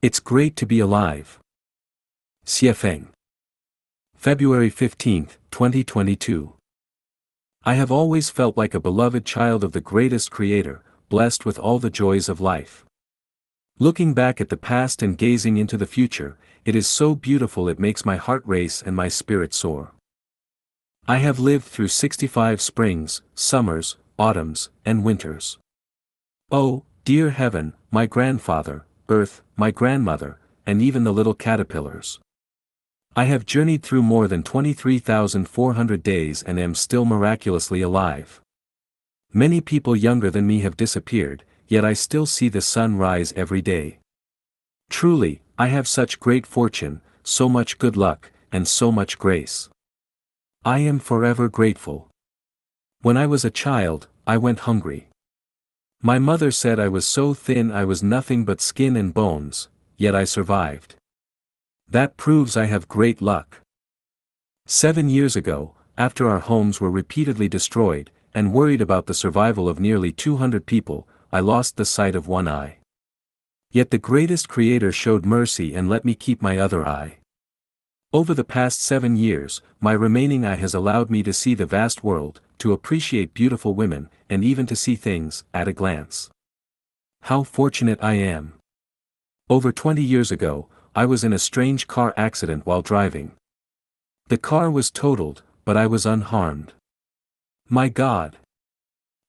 It's great to be alive. Xiefeng. February 15, 2022. I have always felt like a beloved child of the greatest creator, blessed with all the joys of life. Looking back at the past and gazing into the future, it is so beautiful it makes my heart race and my spirit soar. I have lived through 65 springs, summers, autumns, and winters. Oh, dear heaven, my grandfather, earth, my grandmother, and even the little caterpillars. I have journeyed through more than 23,400 days and am still miraculously alive. Many people younger than me have disappeared, yet I still see the sun rise every day. Truly, I have such great fortune, so much good luck, and so much grace. I am forever grateful. When I was a child, I went hungry. My mother said I was so thin I was nothing but skin and bones, yet I survived. That proves I have great luck. 7 years ago, after our homes were repeatedly destroyed, and worried about the survival of nearly 200 people, I lost the sight of one eye. Yet the greatest creator showed mercy and let me keep my other eye. Over the past 7 years, my remaining eye has allowed me to see the vast world, to appreciate beautiful women, and even to see things at a glance. How fortunate I am. Over 20 years ago, I was in a strange car accident while driving. The car was totaled, but I was unharmed. My God!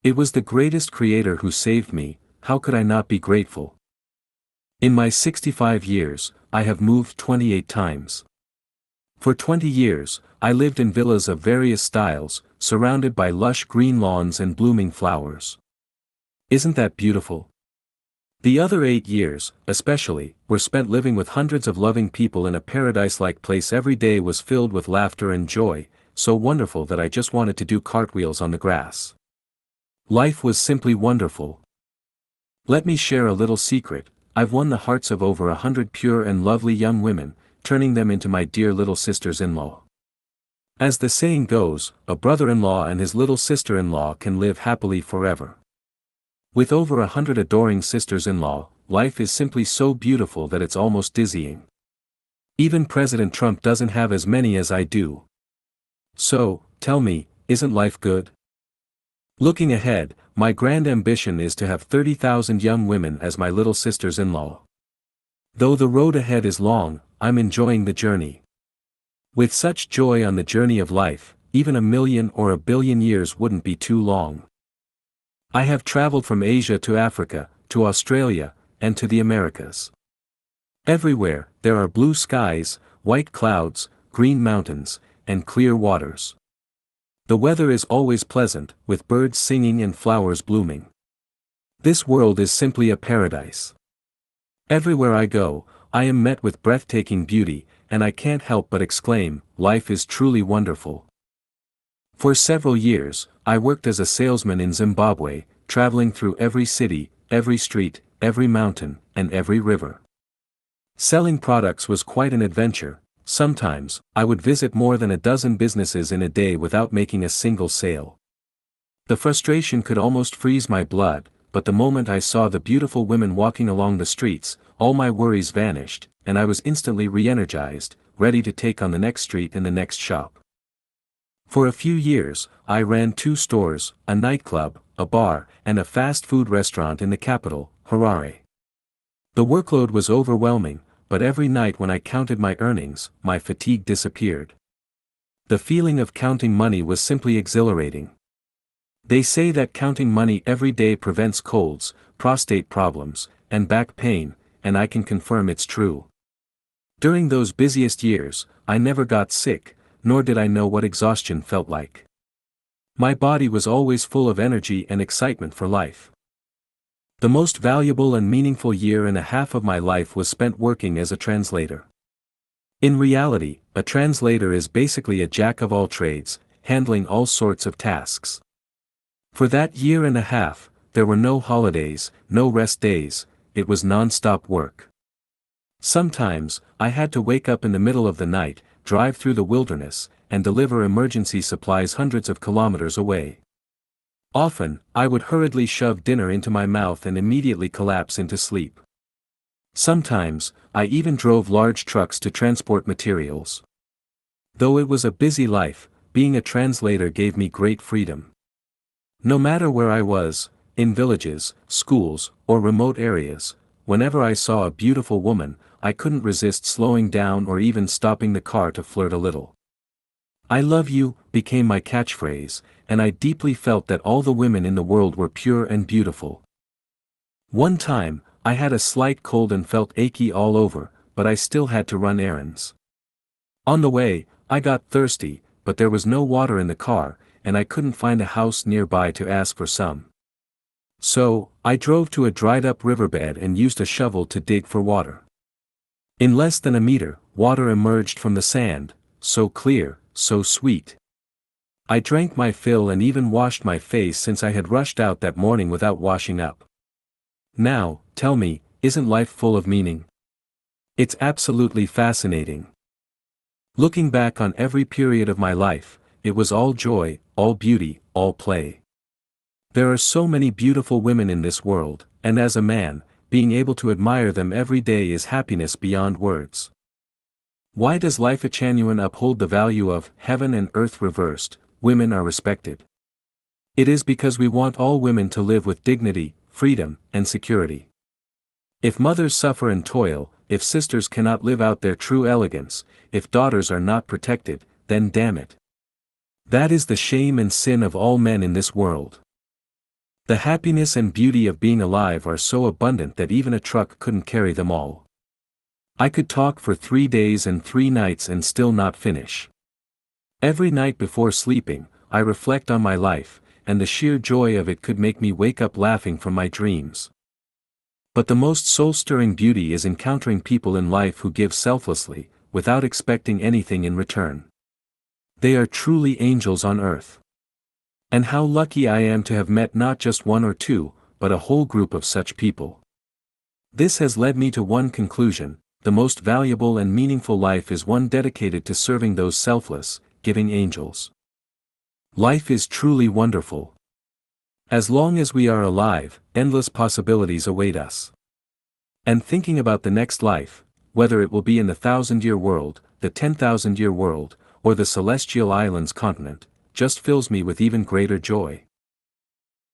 It was the greatest creator who saved me. How could I not be grateful? In my 65 years, I have moved 28 times. For 20 years, I lived in villas of various styles, surrounded by lush green lawns and blooming flowers. Isn't that beautiful? The other 8 years, especially, were spent living with hundreds of loving people in a paradise-like place. Every day was filled with laughter and joy, so wonderful that I just wanted to do cartwheels on the grass. Life was simply wonderful. Let me share a little secret. I've won the hearts of over 100 pure and lovely young women, turning them into my dear little sisters-in-law. As the saying goes, a brother-in-law and his little sister-in-law can live happily forever. With over 100 adoring sisters-in-law, life is simply so beautiful that it's almost dizzying. Even President Trump doesn't have as many as I do. So, tell me, isn't life good? Looking ahead, my grand ambition is to have 30,000 young women as my little sisters-in-law. Though the road ahead is long, I'm enjoying the journey. With such joy on the journey of life, even 1,000,000 or 1,000,000,000 years wouldn't be too long. I have traveled from Asia to Africa, to Australia, and to the Americas. Everywhere, there are blue skies, white clouds, green mountains, and clear waters. The weather is always pleasant, with birds singing and flowers blooming. This world is simply a paradise. Everywhere I go, I am met with breathtaking beauty, and I can't help but exclaim, life is truly wonderful. For several years, I worked as a salesman in Zimbabwe, traveling through every city, every street, every mountain, and every river. Selling products was quite an adventure. Sometimes, I would visit more than a dozen businesses in a day without making a single sale. The frustration could almost freeze my blood, but the moment I saw the beautiful women walking along the streets, all my worries vanished, and I was instantly re-energized, ready to take on the next street and the next shop. For a few years, I ran 2 stores, a nightclub, a bar, and a fast food restaurant in the capital, Harare. The workload was overwhelming, but every night when I counted my earnings, my fatigue disappeared. The feeling of counting money was simply exhilarating. They say that counting money every day prevents colds, prostate problems, and back pain, and I can confirm it's true. During those busiest years, I never got sick, nor did I know what exhaustion felt like. My body was always full of energy and excitement for life. The most valuable and meaningful year and a half of my life was spent working as a translator. In reality, a translator is basically a jack of all trades, handling all sorts of tasks. For that year and a half, there were no holidays, no rest days, it was non-stop work. Sometimes, I had to wake up in the middle of the night, drive through the wilderness, and deliver emergency supplies hundreds of kilometers away. Often, I would hurriedly shove dinner into my mouth and immediately collapse into sleep. Sometimes, I even drove large trucks to transport materials. Though it was a busy life, being a translator gave me great freedom. No matter where I was, in villages, schools, or remote areas, whenever I saw a beautiful woman, I couldn't resist slowing down or even stopping the car to flirt a little. "I love you" became my catchphrase, and I deeply felt that all the women in the world were pure and beautiful. One time, I had a slight cold and felt achy all over, but I still had to run errands. On the way, I got thirsty, but there was no water in the car, and I couldn't find a house nearby to ask for some. So, I drove to a dried-up riverbed and used a shovel to dig for water. In less than a meter, water emerged from the sand, so clear, so sweet. I drank my fill and even washed my face since I had rushed out that morning without washing up. Now, tell me, isn't life full of meaning? It's absolutely fascinating. Looking back on every period of my life, it was all joy, all beauty, all play. There are so many beautiful women in this world, and as a man, being able to admire them every day is happiness beyond words. Why does Lifechanyuan uphold the value of heaven and earth reversed, women are respected? It is because we want all women to live with dignity, freedom, and security. If mothers suffer and toil, if sisters cannot live out their true elegance, if daughters are not protected, then damn it. That is the shame and sin of all men in this world. The happiness and beauty of being alive are so abundant that even a truck couldn't carry them all. I could talk for 3 days and 3 nights and still not finish. Every night before sleeping, I reflect on my life, and the sheer joy of it could make me wake up laughing from my dreams. But the most soul-stirring beauty is encountering people in life who give selflessly, without expecting anything in return. They are truly angels on earth. And how lucky I am to have met not just one or two, but a whole group of such people. This has led me to one conclusion: the most valuable and meaningful life is one dedicated to serving those selfless, giving angels. Life is truly wonderful. As long as we are alive, endless possibilities await us. And thinking about the next life, whether it will be in the 1,000-year world, the 10,000-year world, or the celestial islands continent, just fills me with even greater joy.